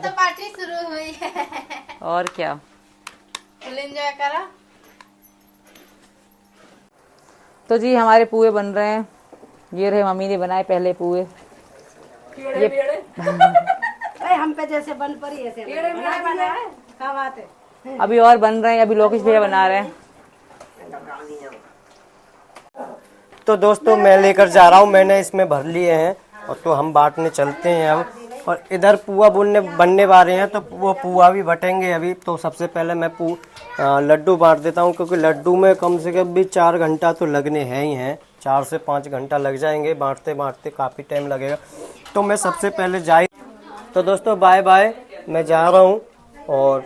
तो पार्टी शुरू हुई है। और क्या, फुल एंजॉय करा। तो जी हमारे पुए बन रहे हैं। ये रहे मम्मी ने बनाए पहले पुए। ये हम पे जैसे बन पड़ी ऐसे बना है। क्या बात है। अभी और बन रहे हैं, अभी लोकेश भैया बना रहे हैं। तो दोस्तों मैं लेकर जा रहा हूँ, मैंने इसमें भर लिए हैं और तो हम बांटने चलते हैं अब। और इधर पुआ बनने वाले हैं, तो वो पुआ भी बटेंगे अभी। तो सबसे पहले मैं लड्डू बांट देता हूँ, क्योंकि लड्डू में कम से कम भी 4 घंटा तो लगने हैं ही हैं। 4 से 5 घंटा लग जाएंगे, बांटते बांटते काफ़ी टाइम लगेगा। तो मैं सबसे पहले तो दोस्तों बाय बाय, मैं जा रहा हूँ। और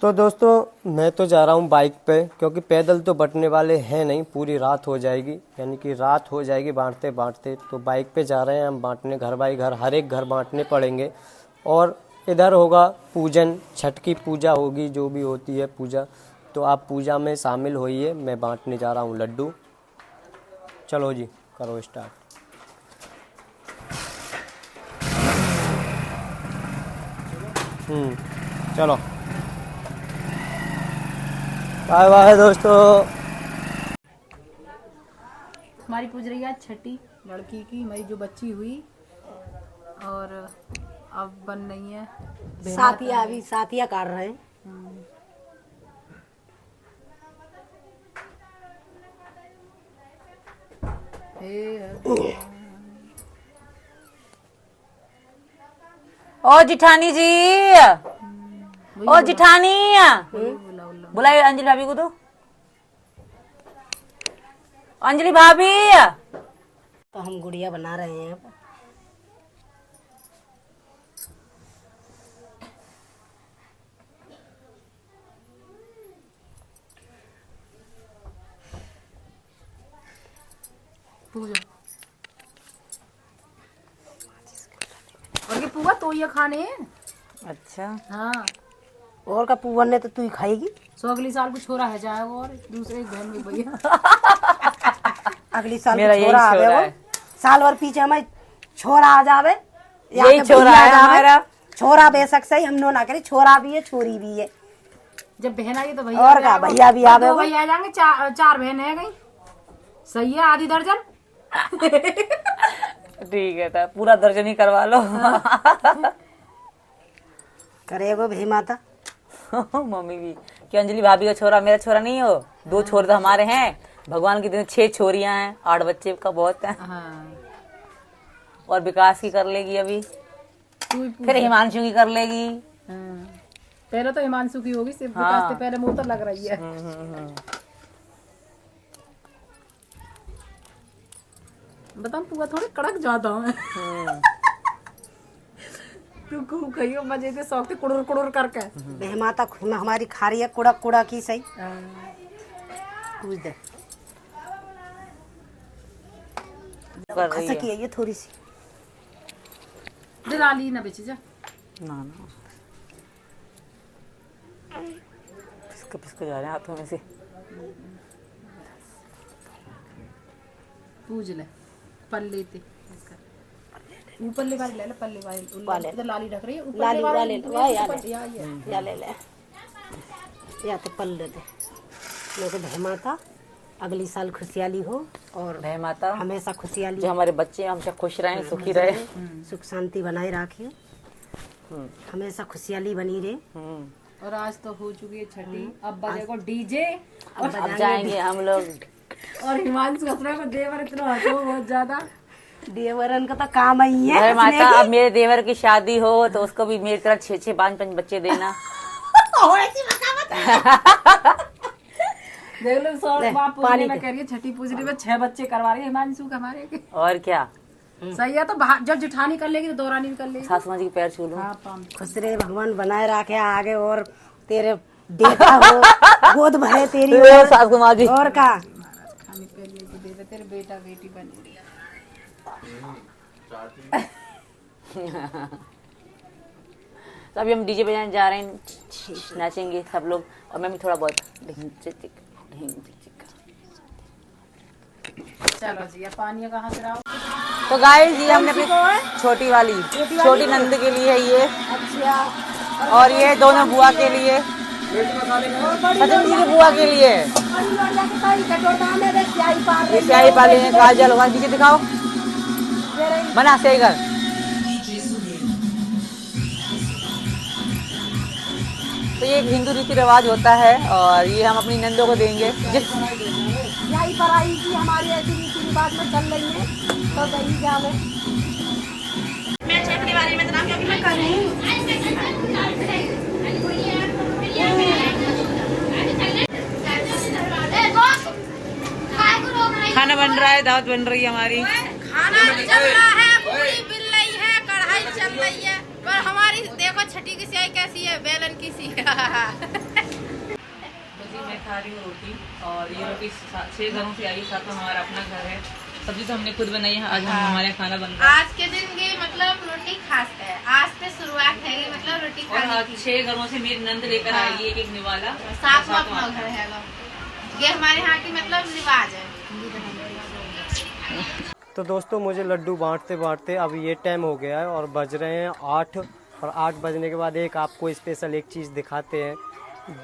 तो दोस्तों मैं तो जा रहा हूँ बाइक पे, क्योंकि पैदल तो बंटने वाले हैं नहीं, पूरी रात हो जाएगी, यानी कि रात हो जाएगी बांटते बांटते। तो बाइक पे जा रहे हैं हम बांटने, घर बाई घर, हर एक घर बांटने पड़ेंगे। और इधर होगा पूजन, छठ की पूजा होगी, जो भी होती है पूजा। तो आप पूजा में शामिल होइए, मैं बांटने जा रहा हूँ लड्डू। चलो जी करो स्टार्ट। चलो बाय बाय दोस्तों। हमारी पूज रही है छठी लड़की की, मेरी जो बच्ची हुई और अब बन रही है साथिया, अभी साथिया काट रहे हैं। ओ जिठानी जी, ओ जिठानी, बुलाइए अंजलि भाभी को। तो अंजलि भाभी, तो हम गुड़िया बना रहे हैं अब। पूजा और ये पुआ तो ये खाने हैं। अच्छा हाँ, और का पुआ ने तो तू ही खाएगी। सो अगली साल को छोरा है जाएगा और दूसरे बहन में भैया। अगली साल मेरा को यही छोरा छोरा आवे, है। साल भर पीछे हमारे छोरा आ जावे, यही छोरा है हमारा। छोरा बेशक सही, हम नो ना करे, छोरा भी है छोरी भी है। जब बहन आई तो भैया और का भैया भी आवे, भैया आ जाएंगे, चार बहन है गई, सही है, आधी दर्जन। ठीक है, तो पूरा दर्जन ही करवा लो। करेगो भी माता। मम्मी भी कि अंजलि भाभी का छोरा मेरा छोरा नहीं हो, 2 छोरे तो हमारे हैं। भगवान की दिन 6 छोरियां हैं, 8 बच्चे का बहुत है। हाँ। और विकास की कर लेगी अभी, फिर हिमांशु की कर लेगी। पहले तो हिमांशु की होगी, सिर्फ हाँ। विकास से पहले मोटर लग रही है। बताऊं पुआ थोड़ी कड़क जाता हूँ। तू खूब खाइयो मजे से, शौक से कुड़ुर कुड़ुर करके। बेहमाता हमारी खा रही है कुड़क कुड़ा की सही। पूछ दे कर रही खसकी है। है ये थोड़ी सी। डाली ना बेची जा। ना पिसक जा रहे हैं हाथों में से। पूज ले पल्ले ते ऊपर ले वाले, ले पल्ले वाले, इधर लाली ढक रही है, ऊपर लाली वाले या ले या तो पल दे मेरे बेहमाता अगली साल खुशहाली हो और जय माता, हमेशा खुशहाली, जो हमारे बच्चे हमसे खुश रहें, सुखी रहे, सुख शांति बनाए रखे, हमेशा खुशहाली बनी रहे। और आज तो हो चुकी है छठी, अब बजेगा डीजे, अब जाएंगे हम लोग। और हिमांशु हंसने को देवर इतना हंसो बहुत ज्यादा। देवरन का तो काम ही है। जय माता, अब मेरे देवर की शादी हो तो उसको भी मेरी तरह 6 5 बच्चे देना। देख लो, सौ बाप पूजने में कह रही है, छठी पूजने में 6 बच्चे करवा रही है हिमांशु के हमारे के। और क्या, सही है। तो जब जेठानी कर लेगी तो दौरानी भी कर लेगी। सासू माँ जी के पैर छू लूं। खुश रहे भगवान बनाए रखे आगे, और तेरे बेटा हो गोद भरे तेरी सासू माँ जी। और का खाने के लिए भी दे दे, तेरे बेटा बेटी बन गई। तो अभी हम डीजे बजाने जा रहे हैं, नाचेंगे सब लोग, और मैं भी थोड़ा बहुत चलो जी, अब पानी कहाँ से लाओ? तो गाइस ये हमने अपनी छोटी वाली छोटी नंद के लिए है ये, अच्छा, और ये दोनों बुआ के लिए, सचिन जी की बुआ के लिए। ये स्याही पाले हैं, काजल वहाँ नीचे दिखाओ, बना सही कर। तो ये एक हिंदू रीति रिवाज होता है और ये हम अपनी नंदों को देंगे। जिस यही पढ़ाई की हमारी ऐसी रीति रिवाज में चल रही है, तो दही जावे मैं छेपड़ी वाली में इतना क्योंकि मैं खाना बन रहा है, दावत बन रही है हमारी। खाना चल रहा है, पूरी बिल रही है, कढ़ाई चल रही है, पर हमारी देखो छठी की स्याही कैसी है, बेलन की सी। मैं खा रही हूँ रोटी, और ये रोटी 6 घरों से आई, साथ में हमारा अपना घर है। सब्जी तो हमने खुद बनाई है, आज हम हमारे खाना बन रहा है। आज के दिन की मतलब रोटी खास है, आज से शुरुआत है मतलब रोटी खाने की। 6 घरों से मेरी नंद लेकर आई एक एक निवाला, साथ में अपना घर है लोग। ये हमारे यहाँ की मतलब रिवाज है। तो दोस्तों मुझे लड्डू बांटते बांटते अब ये टाइम हो गया है और बज रहे हैं 8, और 8 बजने के बाद एक आपको स्पेशल एक चीज़ दिखाते हैं।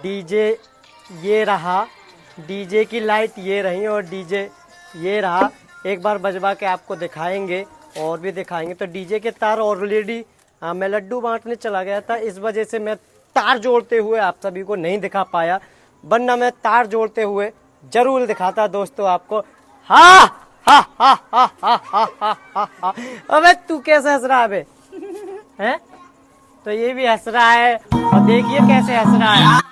डीजे ये रहा, डीजे की लाइट ये रही और डीजे ये रहा। एक बार बजवा के आपको दिखाएंगे और भी दिखाएंगे। तो डीजे के तार ऑलरेडी मैं लड्डू बांटने चला गया था, इस वजह से मैं तार जोड़ते हुए आप सभी को नहीं दिखा पाया, वरना मैं तार जोड़ते हुए जरूर दिखाता दोस्तों आपको। हाँ हा हा हा हा हा हा हा। अबे तू कैसे हंस रहा है बे? हैं? तो ये भी हंस रहा है और देखिए कैसे हंस रहा है।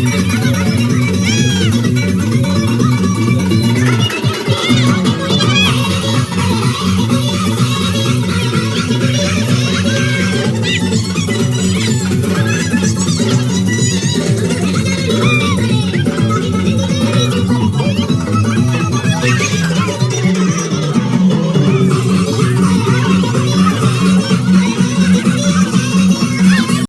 Thank you.